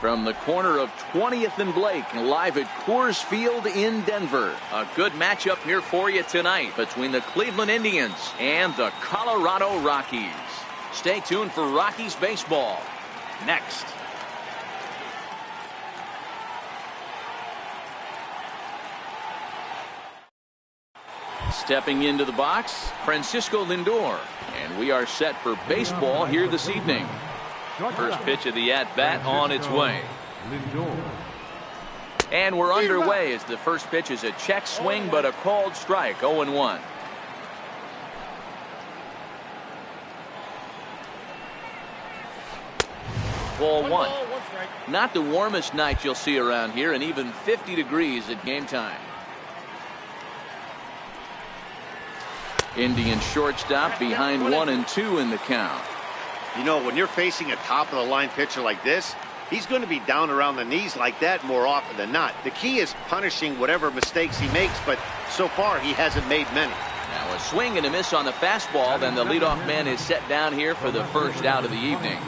From the corner of 20th and Blake, live at Coors Field in Denver. A good matchup here for you tonight between the Cleveland Indians and the Colorado Rockies. Stay tuned for Rockies baseball next. Stepping into the box, Francisco Lindor. And we are set for baseball here this evening. First pitch of the at-bat on its way. And we're underway as the first pitch is a check swing, but a called strike, 0-1. Ball one. Not the warmest night you'll see around here, and even 50 degrees at game time. Indian shortstop behind 1-2 in the count. You know, when you're facing a top-of-the-line pitcher like this, he's going to be down around the knees like that more often than not. The key is punishing whatever mistakes he makes, but so far he hasn't made many. Now a swing and a miss on the fastball, then the leadoff man is set down here for the first out of the evening.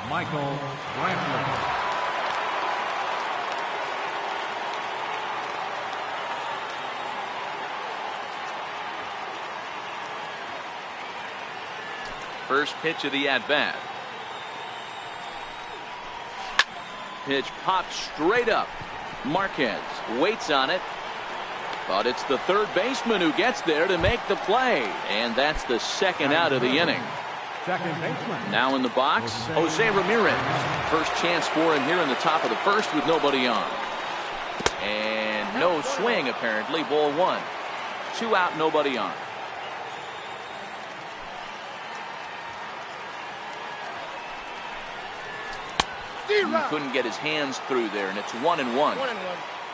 Michael Brantley. First pitch of the at-bat. Pitch popped straight up. Marquez waits on it, but it's the third baseman who gets there to make the play, and that's the second out of the inning. Now in the box, Jose Ramirez. First chance for him here in the top of the first with nobody on. And no swing apparently. Ball one. 2 out, nobody on. He couldn't get his hands through there, and it's 1-1.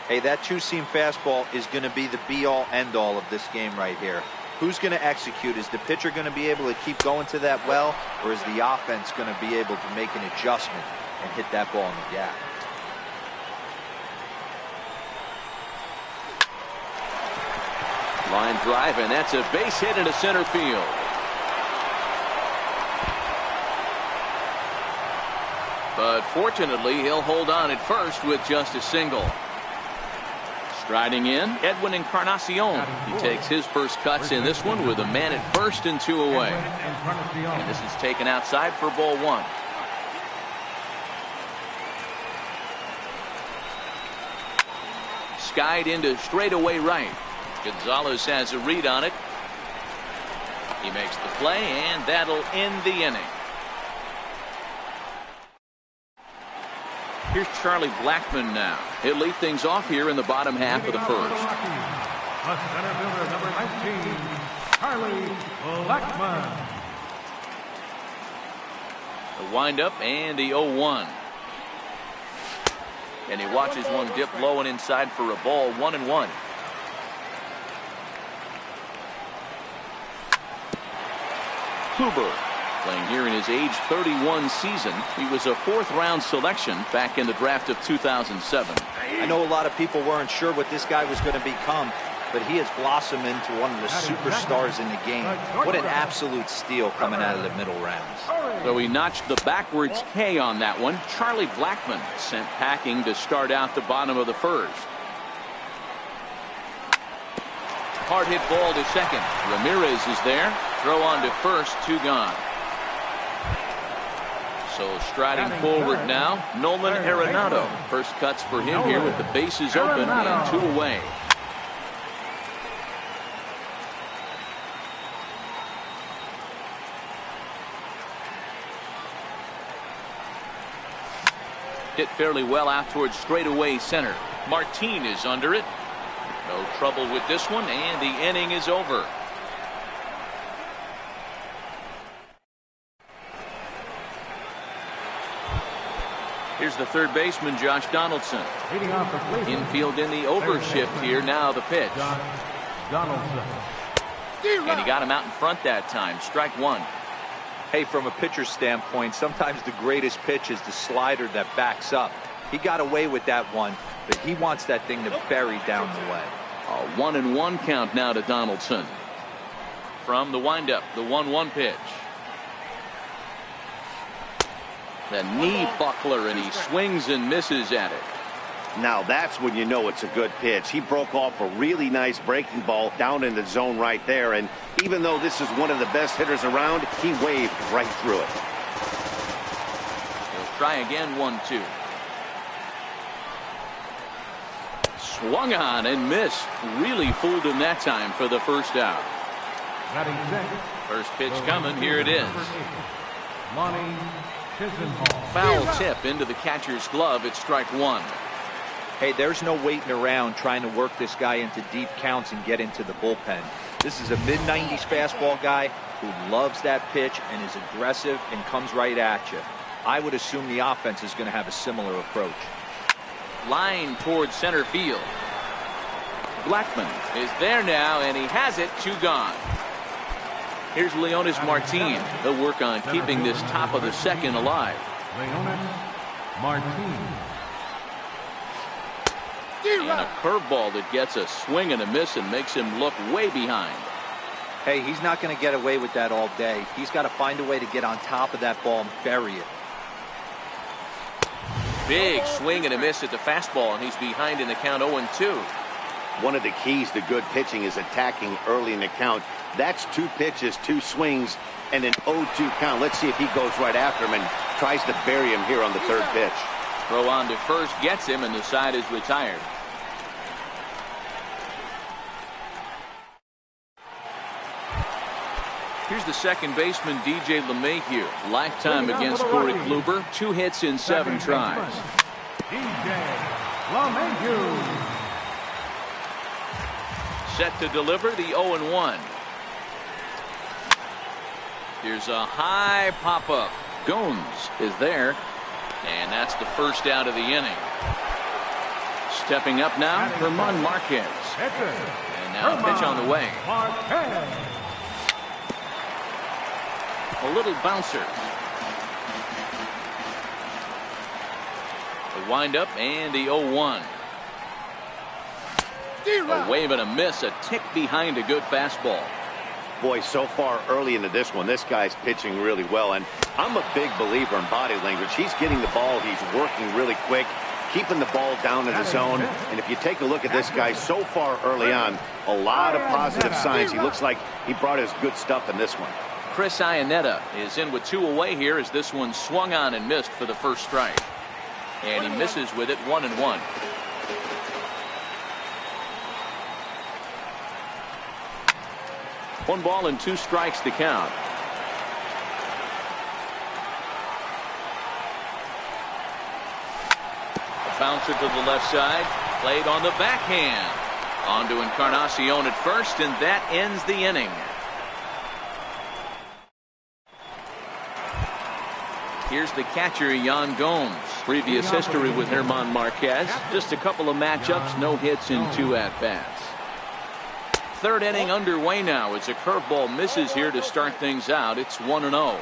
Hey, that two-seam fastball is going to be the be-all, end-all of this game right here. Who's going to execute? Is the pitcher going to be able to keep going to that well, or is the offense going to be able to make an adjustment and hit that ball in the gap? Line drive, and that's a base hit into center field. But fortunately, he'll hold on at first with just a single. Striding in, Edwin Encarnacion. He takes his first cuts in this one with a man at first and 2 away. And this is taken outside for ball one. Skied into straightaway right. Gonzalez has a read on it. He makes the play, and that'll end the inning. Here's Charlie Blackmon now. He'll lead things off here in the bottom half of the first. The center fielder, number 19, Charlie Blackmon. The windup and the 0-1. And he watches one dip low and inside for a ball, 1-1. Kluber. Playing here in his age 31 season. He was a 4th-round selection back in the draft of 2007. I know a lot of people weren't sure what this guy was going to become, but he has blossomed into one of the superstars in the game. What an absolute steal coming out of the middle rounds. So he notched the backwards K on that one. Charlie Blackmon sent packing to start out the bottom of the first. Hard hit ball to second. Ramirez is there. Throw on to first, 2 gone. So striding forward now, Nolan Arenado. First cuts for him here with the bases open and 2 away. Hit fairly well out towards straightaway center. Martin is under it. No trouble with this one, and the inning is over. Here's the third baseman, Josh Donaldson. Infield in the overshift here. Now the pitch. And he got him out in front that time. Strike one. Hey, from a pitcher's standpoint, sometimes the greatest pitch is the slider that backs up. He got away with that one, but he wants that thing to bury down the way. A 1-1 count now to Donaldson. From the windup, the 1-1 pitch. The knee buckler, and he swings and misses at it. Now that's when you know it's a good pitch. He broke off a really nice breaking ball down in the zone right there, and even though this is one of the best hitters around, he waved right through it. He'll try again, 1-2. Swung on and missed. Really fooled him that time for the first out. First pitch coming. Here it is. Foul tip into the catcher's glove. It's strike one. Hey, there's no waiting around trying to work this guy into deep counts and get into the bullpen. This is a mid-90s fastball guy who loves that pitch and is aggressive and comes right at you. I would assume the offense is going to have a similar approach. Line towards center field. Blackman is there now, and he has it. 2 gone. Here's Leonis Martin. They'll work on keeping this top of the second alive. Leonis Martin. And a curveball that gets a swing and a miss and makes him look way behind. Hey, he's not going to get away with that all day. He's got to find a way to get on top of that ball and bury it. Big swing and a miss at the fastball, and he's behind in the count 0-2. One of the keys to good pitching is attacking early in the count. That's 2 pitches, 2 swings, and an 0-2 count. Let's see if he goes right after him and tries to bury him here on the 3rd pitch. Throw on to first gets him, and the side is retired. Here's the second baseman, DJ LeMahieu. Lifetime against Corey Kluber. 2 hits in 7 tries. DJ LeMahieu. Set to deliver the 0-1. Here's a high pop-up. Gomes is there. And that's the first out of the inning. Stepping up now, German Marquez. And now a pitch on the way. A little bouncer. The windup and the 0-1. A wave and a miss, a tick behind a good fastball. Boy, so far early into this one, this guy's pitching really well, and I'm a big believer in body language. He's getting the ball, he's working really quick, keeping the ball down in the zone, and if you take a look at this guy so far early on, a lot of positive signs. He looks like he brought his good stuff in this one. Chris Iannetta is in with 2 away here as this one swung on and missed for the first strike. And he misses with it, 1-1. One ball and 2 strikes to count. A bouncer to the left side, played on the backhand. On to Encarnacion at first, and that ends the inning. Here's the catcher, Yan Gomes. Previous history with German Marquez. Just a couple of matchups, no hits in 2 at-bats. 3rd inning underway now as a curveball misses here to start things out. It's 1-0.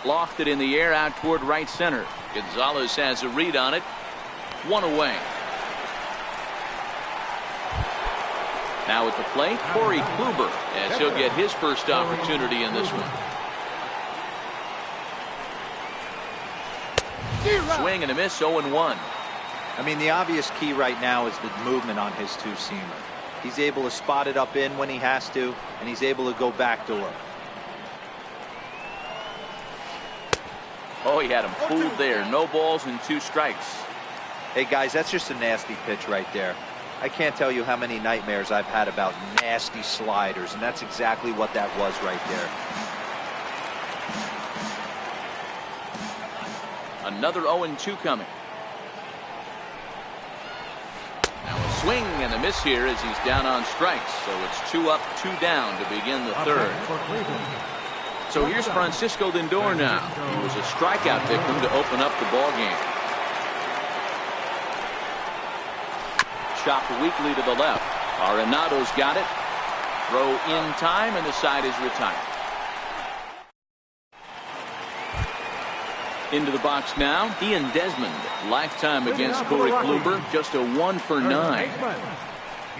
Lofted in the air out toward right center. Gonzalez has a read on it. 1 away. Now at the plate, Corey Kluber, as he'll get his first opportunity in this one. Swing and a miss, 0-1. I mean, the obvious key right now is the movement on his 2-seamer. He's able to spot it up in when he has to, and he's able to go backdoor. Oh, he had him fooled there. No balls and 2 strikes. Hey, guys, that's just a nasty pitch right there. I can't tell you how many nightmares I've had about nasty sliders, and that's exactly what that was right there. Another 0-2 coming. Now a swing and a miss here as he's down on strikes. So it's 2 up, 2 down to begin the 3rd. So here's Francisco Lindor now. He was a strikeout victim to open up the ball game. Chopped weakly to the left. Arenado's got it. Throw in time, and the side is retired. Into the box now, Ian Desmond. Lifetime against Corey Kluber, just a 1 for 9.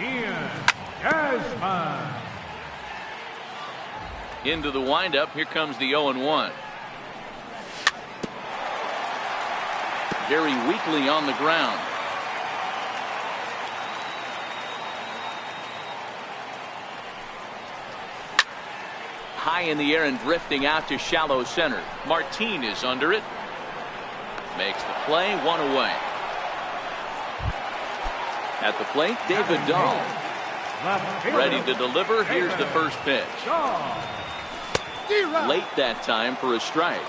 Ian Desmond. Into the windup. Here comes the 0-1. Very weakly on the ground. High in the air and drifting out to shallow center. Martin is under it. Makes the play, 1 away. At the plate, David Dahl. Ready to deliver. Here's the first pitch. Late that time for a strike.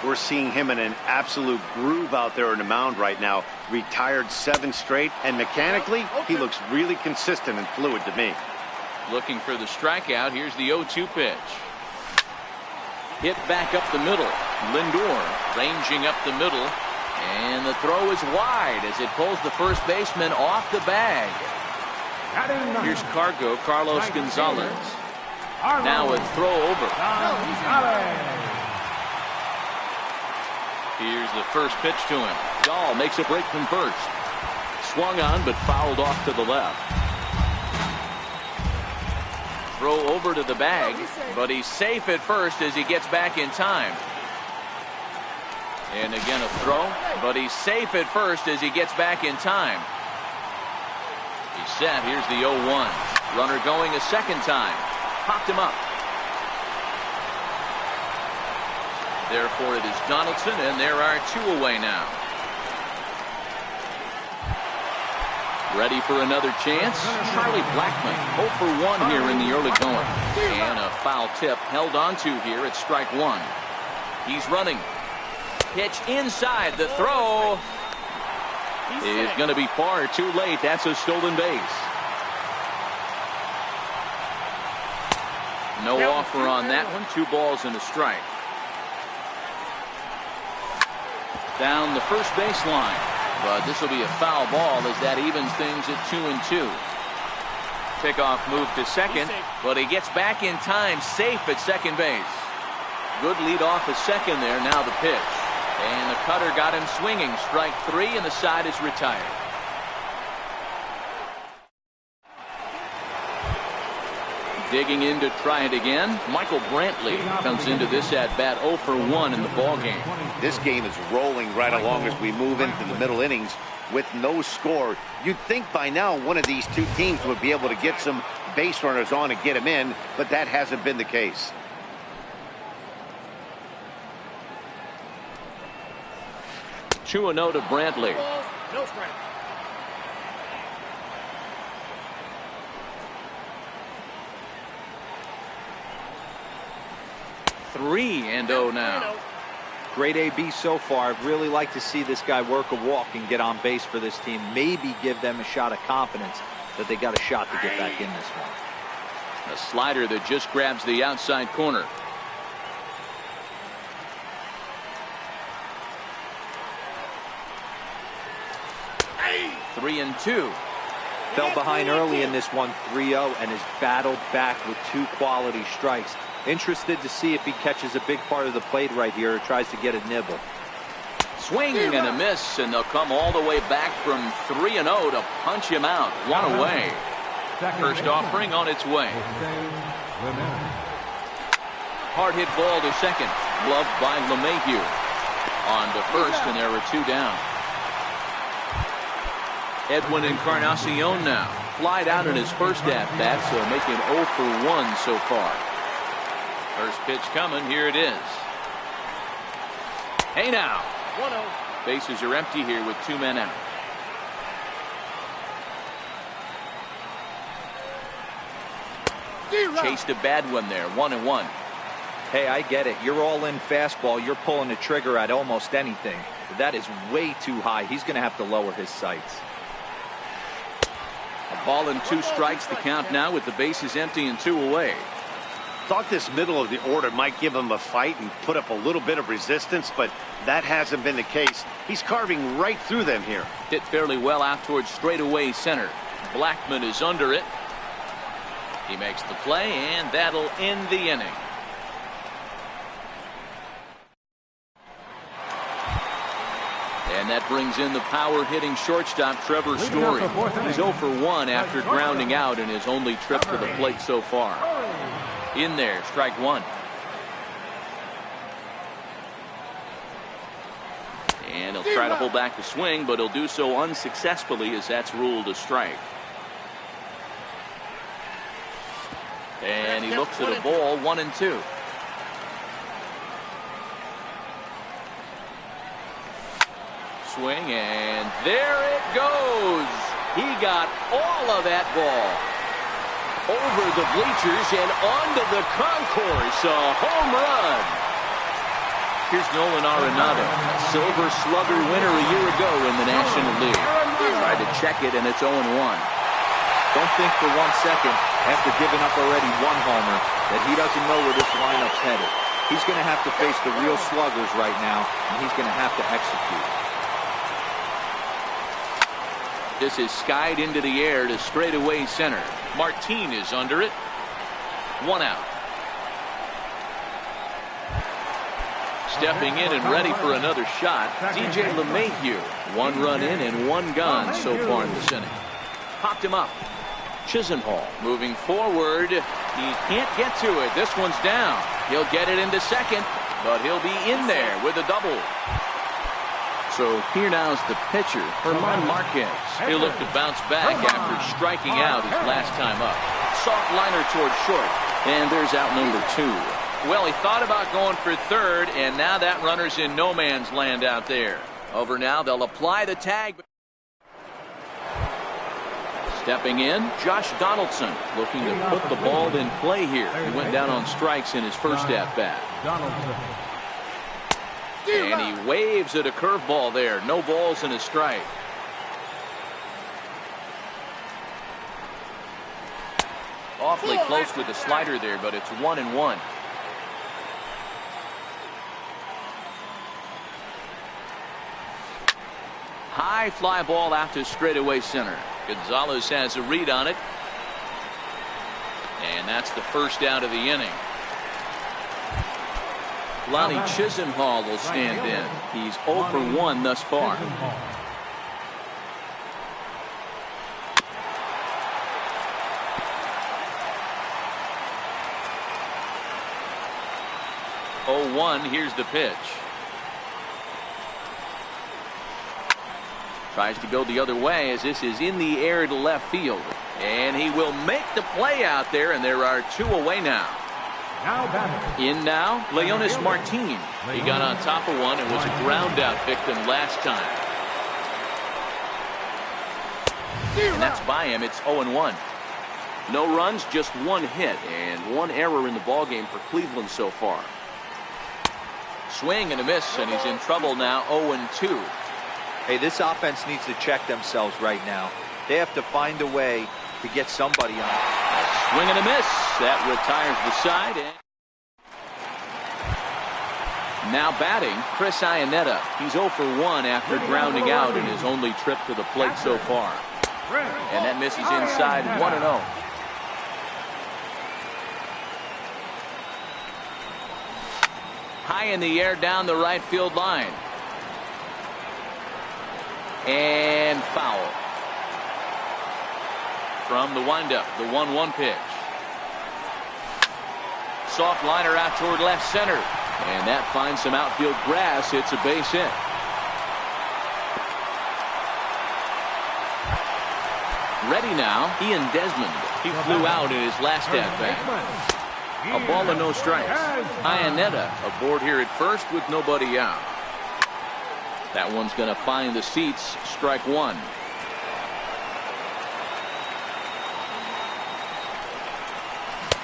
We're seeing him in an absolute groove out there in the mound right now. Retired 7 straight, and mechanically, he looks really consistent and fluid to me. Looking for the strikeout. Here's the 0-2 pitch. Hit back up the middle. Lindor ranging up the middle. And the throw is wide as it pulls the first baseman off the bag. Here's Carlos Gonzalez. Now a throw over. Here's the first pitch to him. Dahl makes a break from first. Swung on but fouled off to the left. Throw over to the bag, but he's safe at first as he gets back in time. And again a throw, but he's safe at first as he gets back in time. He's set. Here's the 0-1. Runner going a second time. Popped him up. Therefore it is Donaldson, and there are 2 away now. Ready for another chance. Charlie Blackmon 0 for 1 here in the early going. And a foul tip held onto here at strike 1. He's running. Pitch inside. The throw is going to be far too late. That's a stolen base. No offer on that one. 2 balls and a strike. Down the first baseline. But this will be a foul ball as that evens things at 2-2. Pickoff move to second, but he gets back in time, safe at second base. Good lead off at second there. Now the pitch. And the cutter got him swinging. Strike 3, and the side is retired. Digging in to try it again. Michael Brantley comes into this at bat 0 for 1 in the ball game. This game is rolling right along as we move into the middle innings with no score. You'd think by now one of these 2 teams would be able to get some base runners on and get them in, but that hasn't been the case. 2-0 to Brantley. No strike. 3-0 now. Great AB so far. I'd really like to see this guy work a walk and get on base for this team. Maybe give them a shot of confidence that they got a shot to get back in this one. A slider that just grabs the outside corner. 3-2. Fell behind early in this one, 3-0, and has battled back with 2 quality strikes. Interested to see if he catches a big part of the plate right here or tries to get a nibble. Swing and a miss, and they'll come all the way back from 3-0 to punch him out. 1 away. First offering on its way. Hard hit ball to second. Gloved by LeMahieu. On to first, and there are 2 down. Edwin Encarnacion now. Flied out in his first at-bat, so making 0 for 1 so far. First pitch coming. Here it is. Hey now. 1-0. Bases are empty here with 2 men out. Chased a bad one there. 1-1. Hey, I get it. You're all in fastball. You're pulling the trigger at almost anything. But that is way too high. He's going to have to lower his sights. A ball and 2 strikes. The count now with the bases empty and 2 away. Thought this middle of the order might give him a fight and put up a little bit of resistance, but that hasn't been the case. He's carving right through them here. Hit fairly well out towards straightaway center. Blackmon is under it. He makes the play, and that'll end the inning. And that brings in the power-hitting shortstop Trevor Story. He's 0 for 1 after grounding out in his only trip to the plate so far. In there, strike one. And he'll try to hold back the swing, but he'll do so unsuccessfully as that's ruled a strike. And he looks at a ball, 1-2. Swing, and there it goes. He got all of that ball over the bleachers and onto the concourse. A home run. Here's Nolan Arenado, Silver Slugger winner a year ago in the National League. Tried to check it, and it's 0-1. Don't think for 1 second, after giving up already one homer, that he doesn't know where this lineup's headed. He's going to have to face the real sluggers right now, and he's going to have to execute. This is skied into the air to straightaway center. Martin is under it. 1 out. Stepping in and ready for another shot, geee-mulah2k3's. 1 run in and 1 gone so far in this inning. Popped him up. Chisenhall moving forward. He can't get to it. This one's down. He'll get it into second, but he'll be in there with a double. So here now's the pitcher, German Marquez. He'll look to bounce back after striking out his last time up. Soft liner towards short, and there's out number 2. Well, he thought about going for third, and now that runner's in no man's land out there. Over now, they'll apply the tag. Stepping in, Josh Donaldson looking to put the ball in play here. He went down on strikes in his first at-bat. And he waves at a curveball there. No balls and a strike. Awfully close with the slider there, but it's 1-1. High fly ball out to straightaway center. Gonzalez has a read on it. And that's the first out of the inning. Lonnie Chisenhall will stand in. He's 0 for 1 thus far. Here's the pitch. Tries to go the other way as this is in the air to left field. And he will make the play out there, and there are 2 away now. In now, Leonis Martin. He got on top of one and was a ground out victim last time. And that's by him. It's 0-1. No runs, just 1 hit, and 1 error in the ballgame for Cleveland so far. Swing and a miss, and he's in trouble now. 0-2. Hey, this offense needs to check themselves right now. They have to find a way to get somebody on. Swing and a miss. That retires the side. And now batting, Chris Iannetta. He's 0 for 1 after grounding out in his only trip to the plate so far. And that misses inside. 1-0. High in the air down the right field line. And foul. From the windup, the 1-1 pitch. Soft liner out toward left center. And that finds some outfield grass. It's a base hit. Ready now, Ian Desmond. He flew out in his last at-bat. A ball and no strikes. Iannetta aboard here at first with nobody out. That one's going to find the seats. Strike 1.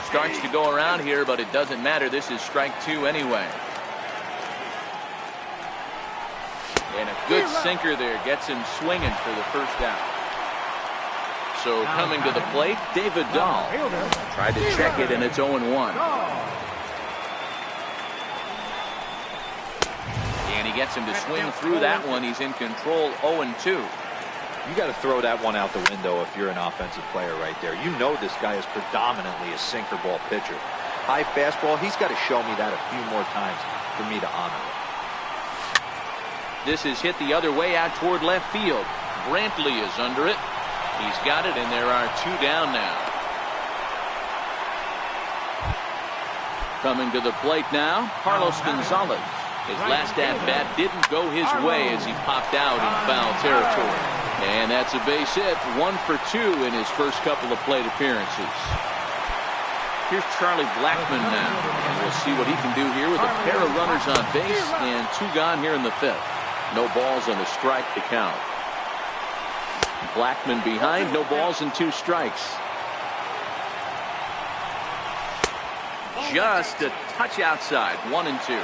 Starts to go around here, but it doesn't matter. This is strike 2 anyway. And a good sinker there gets him swinging for the first out. So coming to the plate, David Dahl. Tried to check it, and it's 0-1. And he gets him to swing through that one. He's in control. 0-2. You got to throw that one out the window if you're an offensive player right there. You know this guy is predominantly a sinker ball pitcher. High fastball, he's got to show me that a few more times for me to honor it. This is hit the other way out toward left field. Brantley is under it. He's got it, and there are 2 down now. Coming to the plate now, Carlos Gonzalez. His last at-bat didn't go his way as he popped out in foul territory. And that's a base hit, 1 for 2 in his first couple of plate appearances. Here's Charlie Blackmon now, and we'll see what he can do here with a pair of runners on base and 2 gone here in the 5th. No balls and a strike to count. Blackmon behind, no balls and 2 strikes. Just a touch outside, 1 and 2.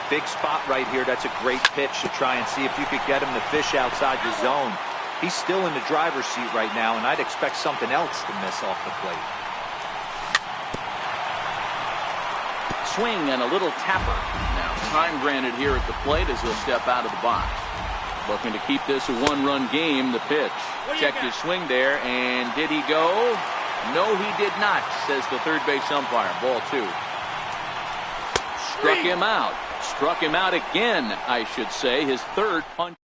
Big spot right here. That's a great pitch to try and see if you could get him to fish outside the zone. He's still in the driver's seat right now, and I'd expect something else to miss off the plate. Swing and a little tapper. Now time granted here at the plate as he'll step out of the box. Looking to keep this a 1-run game. The pitch. Checked his swing there, and did he go? No, he did not, says the third base umpire. Ball 2. Struck him out. Struck him out again, I should say. His 3rd punch.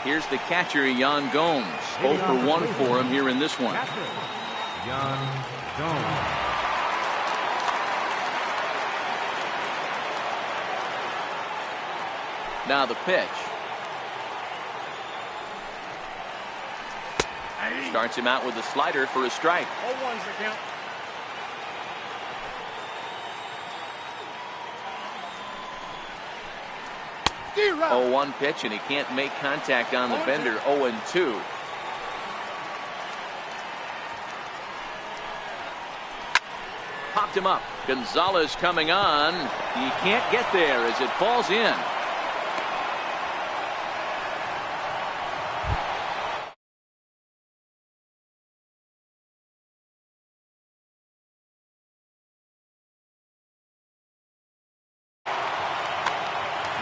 Here's the catcher, Yan Gomes. 0 for 1 for him here in this one. Yan Gomes. Now the pitch. Starts him out with a slider for a strike. 0-1's the count. Zero. 0-1 pitch, and he can't make contact on the bender. 0-2. Popped him up. Gonzalez coming on. He can't get there as it falls in.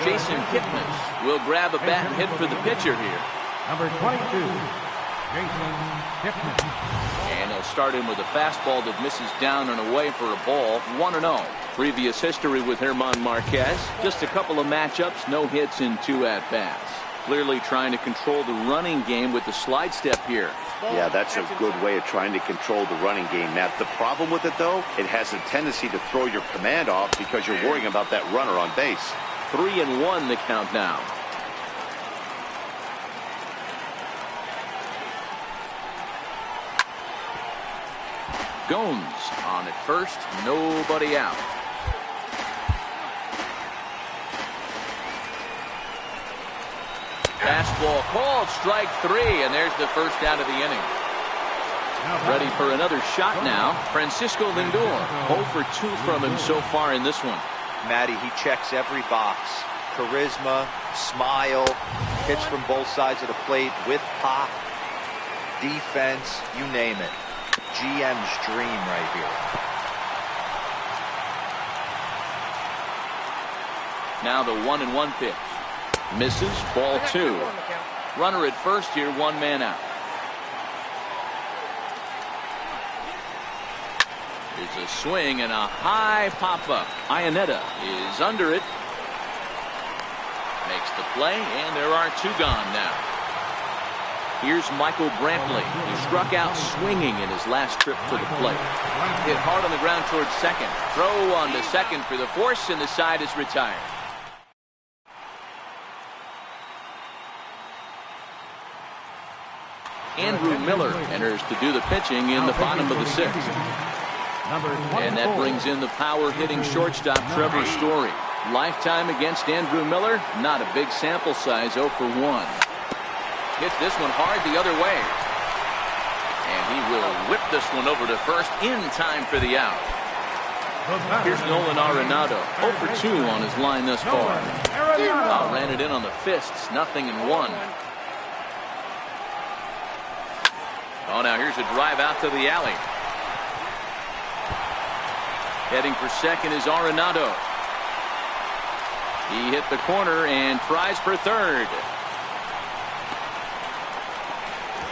Jason Kipnis will grab a bat and hit for the pitcher here. Number 22, Jason Kipnis. And he'll start him with a fastball that misses down and away for a ball. 1-0. Previous history with German Marquez. Just a couple of matchups, no hits in 2 at-bats. Clearly trying to control the running game with the slide step here. Yeah, that's a good way of trying to control the running game. Now, the problem with it, though, it has a tendency to throw your command off because you're worrying about that runner on base. 3-1 the count now. Gomes on at first, nobody out. Fastball called, strike 3, and there's the first out of the inning. Ready for another shot now. Francisco Lindor, 0 for 2 from him so far in this one. Matty, he checks every box. Charisma, smile, hits from both sides of the plate with pop, defense, you name it. GM's dream right here. Now the 1-1 pitch. Misses, ball 2. Runner at first here, 1 man out. It's a swing and a high pop-up. Ionetta is under it. Makes the play, and there are 2 gone now. Here's Michael Brantley, who struck out swinging in his last trip to the plate. Hit hard on the ground towards second. Throw on to second for the force, and the side is retired. Andrew Miller enters to do the pitching in the bottom of the 6th. And that brings in the power-hitting shortstop Trevor Story. Lifetime against Andrew Miller, not a big sample size, 0 for 1. Hit this one hard the other way. And he will whip this one over to first in time for the out. Here's Nolan Arenado, 0 for 2 on his line thus far. Ran it in on the fists, 0-1. Oh, now here's a drive out to the alley. Heading for second is Arenado. He hit the corner and tries for third.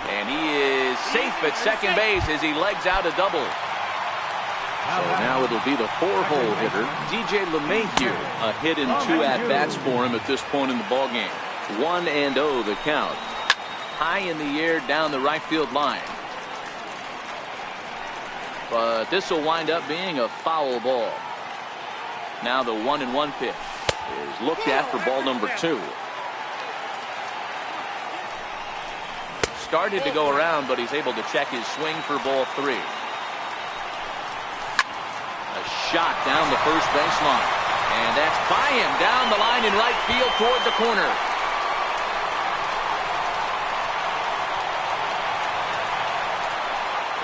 And he is safe at second base as he legs out a double. So now it'll be the 4-hole hitter, DJ LeMahieu. A hit in 2 at-bats for him at this point in the ballgame. 1-0 the count. High in the air down the right field line. but this will wind up being a foul ball. Now the 1-1 pitch is looked at for ball number 2. Started to go around, but he's able to check his swing for ball 3. A shot down the first baseline, and that's by him down the line in right field toward the corner.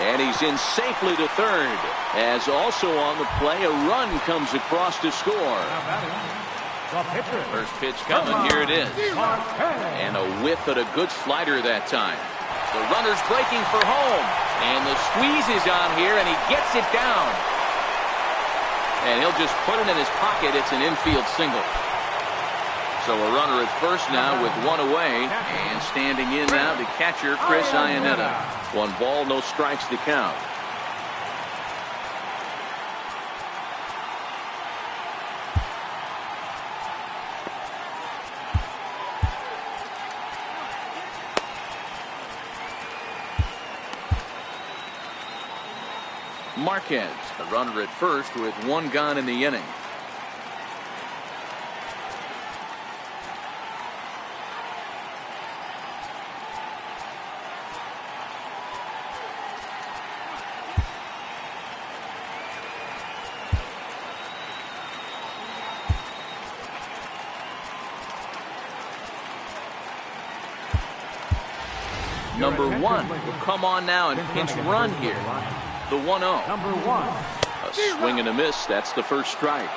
And he's in safely to third, as also on the play a run comes across to score. First pitch coming, here it is. And a whiff at a good slider that time. The runner's breaking for home, and the squeeze is on here, and he gets it down. And he'll just put it in his pocket. It's an infield single. So a runner at first now with 1 away, and standing in now the catcher Chris Iannetta. 1 ball, no strikes to count. Marquez, the runner at first with 1 gone in the inning. Number 1 will come on now and pinch run here. The 1-0. Number 1. A swing and a miss. That's the first strike.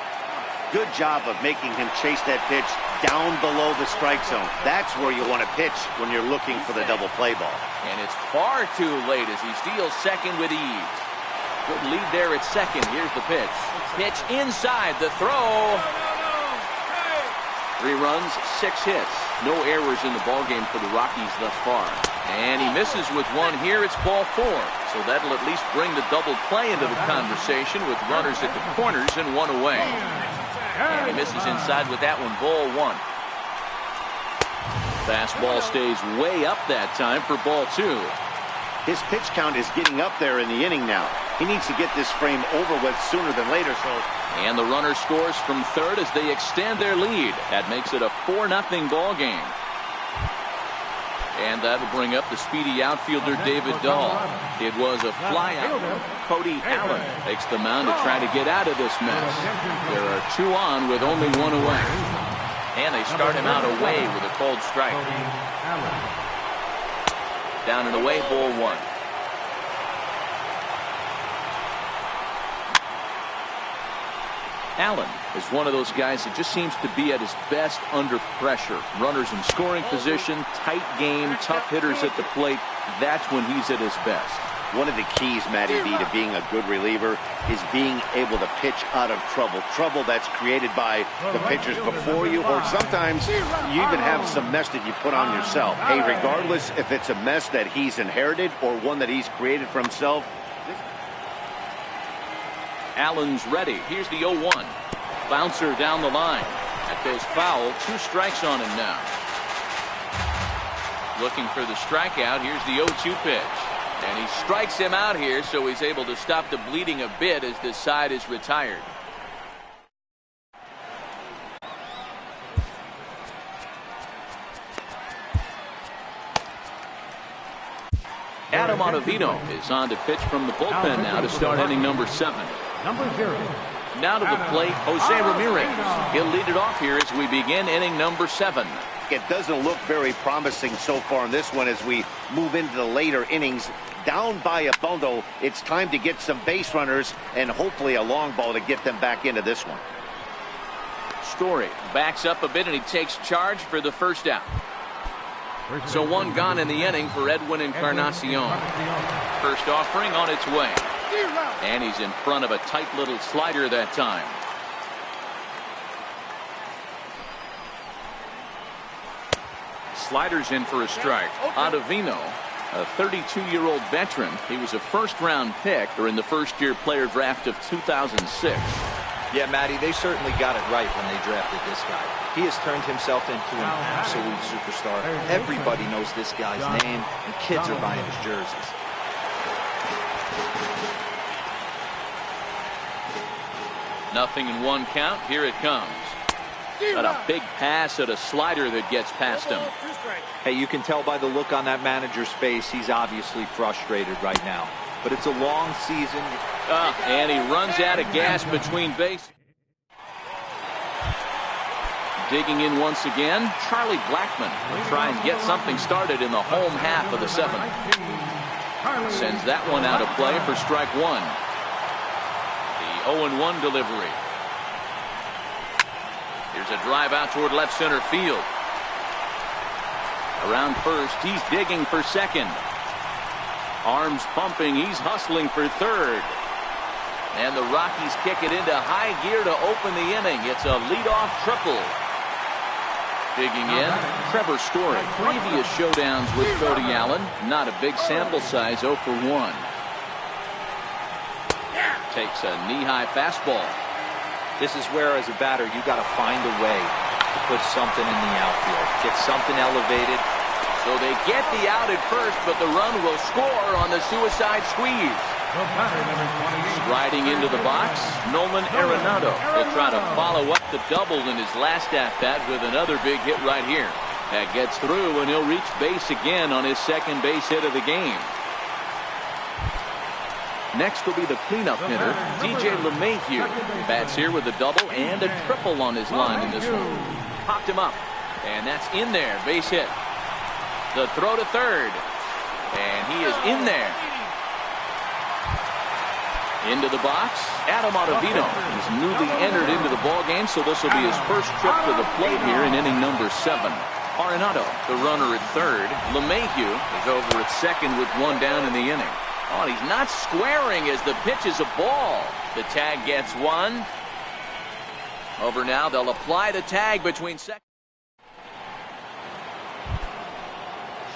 Good job of making him chase that pitch down below the strike zone. That's where you want to pitch when you're looking for the double play ball. And it's far too late as he steals second with ease. Good lead there at second. Here's the pitch. Pitch inside. The throw. 3 runs, 6 hits. No errors in the ballgame for the Rockies thus far. And he misses with 1 here. It's ball 4. So that'll at least bring the double play into the conversation with runners at the corners and 1 away. And he misses inside with that one. Ball 1. Fastball stays way up that time for ball 2. His pitch count is getting up there in the inning now. He needs to get this frame over with sooner than later. And the runner scores from third as they extend their lead. That makes it a 4-0 ball game. And that'll bring up the speedy outfielder David Dahl. It was a flyout. Cody Allen takes the mound to try to get out of this mess. There are 2 on with only 1 away. And they start him out away with a cold strike. Down and away, ball 1. Allen is one of those guys that just seems to be at his best under pressure. Runners in scoring position, tight game, tough hitters at the plate. That's when he's at his best. One of the keys, Matty B, to being a good reliever is being able to pitch out of trouble. Trouble that's created by the pitchers before you, or sometimes you even have some mess that you put on yourself. Hey, regardless if it's a mess that he's inherited or one that he's created for himself. Allen's ready. Here's the 0-1. Bouncer down the line. That goes foul. 2 strikes on him now. Looking for the strikeout. Here's the 0-2 pitch. And he strikes him out here, so he's able to stop the bleeding a bit as this side is retired. Adam Ottavino is on to pitch from the bullpen now to start inning number 7. Number 0. Now to the plate, Jose Ramirez. He'll lead it off here as we begin inning number 7. It doesn't look very promising so far in this one as we move into the later innings. Down by a bundle, it's time to get some base runners and hopefully a long ball to get them back into this one. Story backs up a bit and he takes charge for the first out. So 1 gone in the inning for Edwin Encarnacion. First offering on its way. And he's in front of a tight little slider that time. Sliders in for a strike. Ottavino, a 32-year-old veteran. He was a first-round pick during the first-year player draft of 2006. Yeah, Matty, they certainly got it right when they drafted this guy. He has turned himself into an absolute superstar. Everybody knows this guy's name, and kids are buying his jerseys. 0-1 count. Here it comes. Got a big pass at a slider that gets past him. Hey, you can tell by the look on that manager's face, he's obviously frustrated right now. But it's a long season. And he runs out of gas between bases. Digging in once again, Charlie Blackmon will try and get something started in the home half of the 7th. Sends that one out of play for strike 1. The 0-1 delivery. Here's a drive out toward left center field. Around first, he's digging for second. Arms pumping, he's hustling for third. And the Rockies kick it into high gear to open the inning. It's a leadoff triple. Digging in, Trevor Story. Previous showdowns with Cody Allen. Not a big sample size, 0 for 1. Takes a knee-high fastball. This is where, as a batter, you got to find a way to put something in the outfield. Get something elevated. So they get the out at first, but the run will score on the suicide squeeze. Striding into the box, Nolan Arenado will try to follow up the double in his last at-bat with another big hit right here. That gets through, and he'll reach base again on his second base hit of the game. Next will be the cleanup hitter, DJ LeMahieu. Bats here with a double and a triple on his line in this one. Popped him up, and that's in there. Base hit. The throw to third, and he is in there. Into the box, Adam Ottavino. He's newly entered into the ballgame, so this will be his first trip to the plate here in inning number 7. Arenado, the runner at third. LeMahieu is over at second with one down in the inning. Oh, he's not squaring as the pitch is a ball. The tag gets one. Over now, they'll apply the tag between second.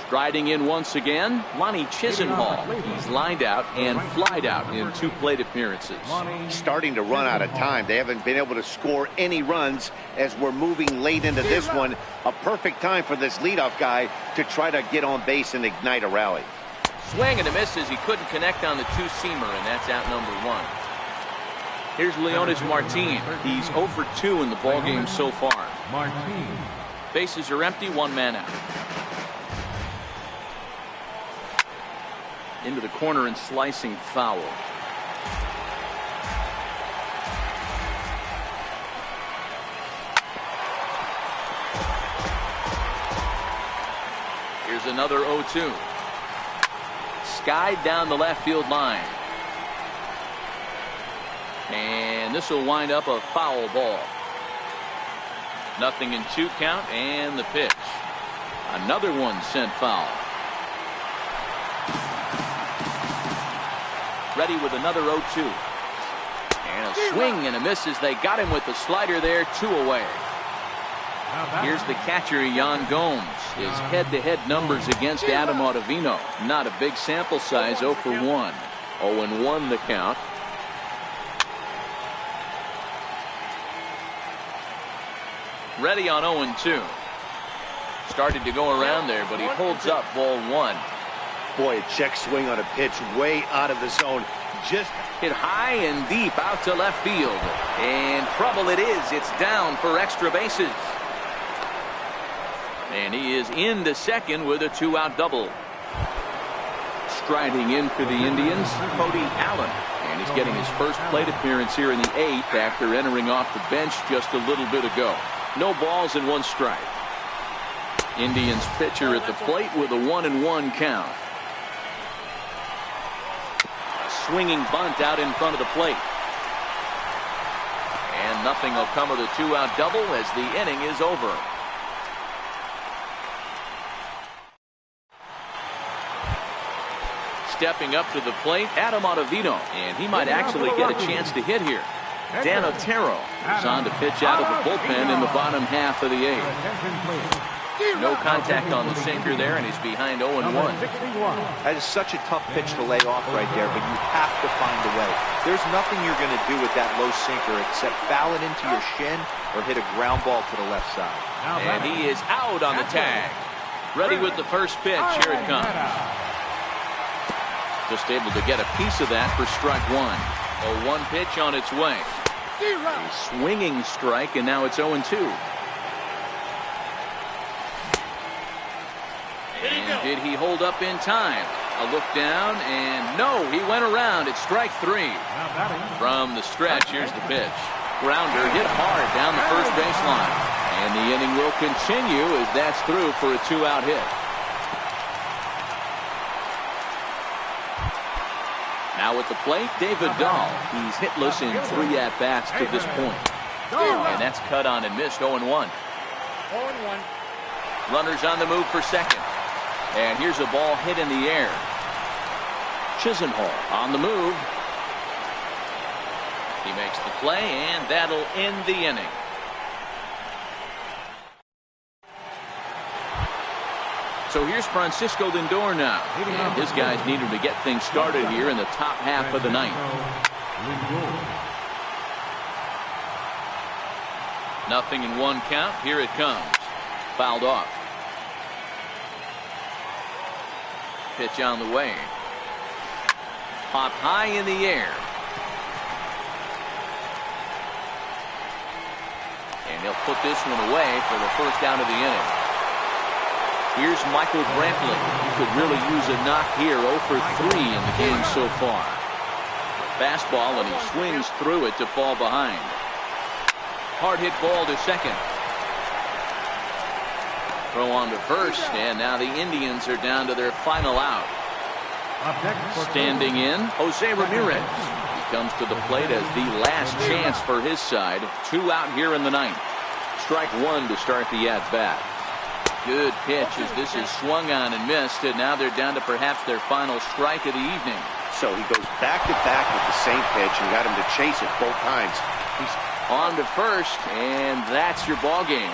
Striding in once again, Lonnie Chisenhall. He's lined out and flied out in 2 plate appearances. Starting to run out of time. They haven't been able to score any runs as we're moving late into this one. A perfect time for this leadoff guy to try to get on base and ignite a rally. Swing and a miss as he couldn't connect on the 2-seamer, and that's out number 1. Here's Leonis Martin. He's 0 for 2 in the ballgame so far. Bases are empty, 1 man out. Into the corner and slicing foul. Here's another 0-2. Skied down the left field line. And this will wind up a foul ball. 0-2 count, and the pitch. Another one sent foul. Ready with another 0-2. And a swing and a miss as they got him with the slider there, 2 away. Here's the catcher, Yan Gomes. His head-to-head numbers against Adam Ottavino. Not a big sample size, 0 for 1. 0-1 the count. Ready on 0-2. Started to go around there, but he holds up, ball 1. Boy, a check swing on a pitch way out of the zone. Just hit high and deep out to left field. And trouble it is. It's down for extra bases. And he is into second with a 2-out double. Striding in for the Indians, Cody Allen. And he's getting his first plate appearance here in the 8th after entering off the bench just a little bit ago. No balls and 1 strike. Indians pitcher at the plate with a 1-1 count. A swinging bunt out in front of the plate. And nothing will come of the 2-out double as the inning is over. Stepping up to the plate, Adam Ottavino, and he might actually get a chance to hit here. Dan Otero is on to pitch out of the bullpen in the bottom half of the 8th. No contact on the sinker there, and he's behind 0-1. That is such a tough pitch to lay off right there, but you have to find a way. There's nothing you're going to do with that low sinker except foul it into your shin or hit a ground ball to the left side. And he is out on the tag. Ready with the first pitch. Here it comes. Just able to get a piece of that for strike 1. A 1 pitch on its way. A swinging strike, and now it's 0-2. And did he hold up in time? A look down, and no, he went around. It's strike 3. From the stretch, here's the pitch. Grounder hit hard down the first baseline. And the inning will continue as that's through for a 2-out hit. Now at the plate, David Dahl. He's hitless in 3 at-bats to this point. And that's cut on and missed, 0-1. 0-1. Runners on the move for second. And here's a ball hit in the air. Chisenhall on the move. He makes the play, and that'll end the inning. So here's Francisco Lindor now. And his guys need him to get things started here in the top half of the ninth. Nothing in 1 count. Here it comes. Fouled off. Pitch on the way. Popped high in the air. And he'll put this one away for the first out of the inning. Here's Michael Brantley. He could really use a knock here. 0 for 3 in the game so far. Fastball, and he swings through it to fall behind. Hard hit ball to second. Throw on to first, and now the Indians are down to their final out. Standing in, Jose Ramirez. He comes to the plate as the last chance for his side. 2 out here in the ninth. Strike 1 to start the at-bat. Good pitch as this is swung on and missed, and now they're down to perhaps their final strike of the evening. So he goes back-to-back with the same pitch and got him to chase it both times. He's on to first, and that's your ball game.